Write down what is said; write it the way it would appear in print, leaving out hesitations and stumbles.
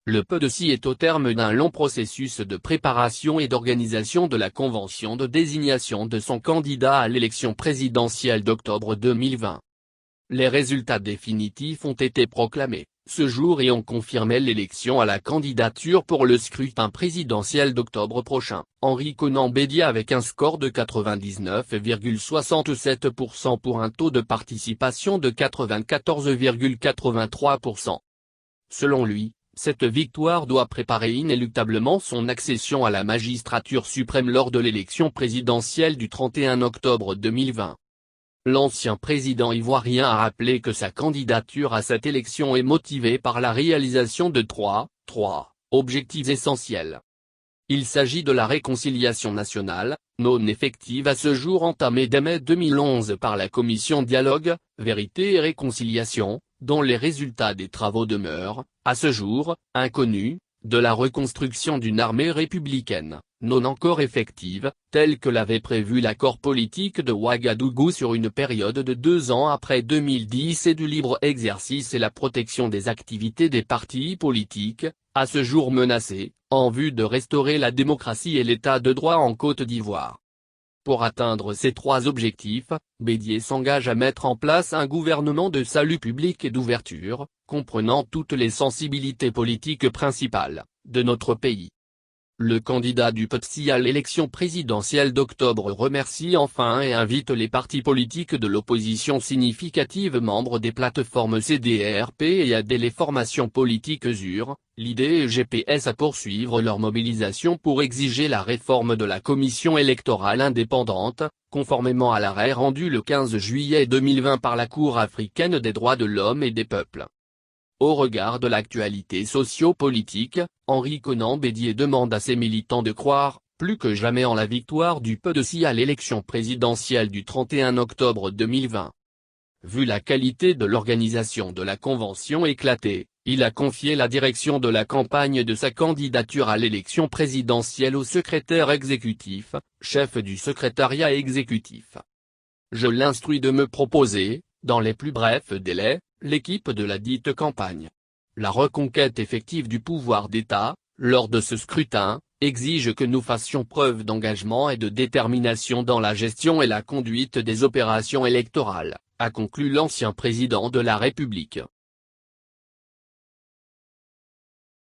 Le PDC est au terme d'un long processus de préparation et d'organisation de la convention de désignation de son candidat à l'élection présidentielle d'octobre 2020. Les résultats définitifs ont été proclamés ce jour et ont confirmé l'élection à la candidature pour le scrutin présidentiel d'octobre prochain. Henri Konan Bédié avec un score de 99,67% pour un taux de participation de 94,83%. Selon lui, cette victoire doit préparer inéluctablement son accession à la magistrature suprême lors de l'élection présidentielle du 31 octobre 2020. L'ancien président ivoirien a rappelé que sa candidature à cette élection est motivée par la réalisation de trois objectifs essentiels. Il s'agit de la réconciliation nationale, non effective à ce jour entamée dès mai 2011 par la commission Dialogue, Vérité et Réconciliation, dont les résultats des travaux demeurent, à ce jour, inconnus, de la reconstruction d'une armée républicaine, non encore effective, telle que l'avait prévu l'accord politique de Ouagadougou sur une période de 2 ans après 2010 et du libre exercice et la protection des activités des partis politiques, à ce jour menacés, en vue de restaurer la démocratie et l'état de droit en Côte d'Ivoire. Pour atteindre ces 3 objectifs, Bédié s'engage à mettre en place un gouvernement de salut public et d'ouverture, comprenant toutes les sensibilités politiques principales de notre pays. Le candidat du PDC à l'élection présidentielle d'octobre remercie enfin et invite les partis politiques de l'opposition significative membres des plateformes CDRP et AD les formations politiques UR, l'ID et GPS à poursuivre leur mobilisation pour exiger la réforme de la commission électorale indépendante, conformément à l'arrêt rendu le 15 juillet 2020 par la Cour africaine des droits de l'homme et des peuples. Au regard de l'actualité socio-politique, Henri Konan Bédié demande à ses militants de croire, plus que jamais en la victoire du PDC à l'élection présidentielle du 31 octobre 2020. Vu la qualité de l'organisation de la convention éclatée, il a confié la direction de la campagne de sa candidature à l'élection présidentielle au secrétaire exécutif, chef du secrétariat exécutif. Je l'instruis de me proposer, dans les plus brefs délais, l'équipe de la dite campagne. La reconquête effective du pouvoir d'État, lors de ce scrutin, exige que nous fassions preuve d'engagement et de détermination dans la gestion et la conduite des opérations électorales, a conclu l'ancien président de la République.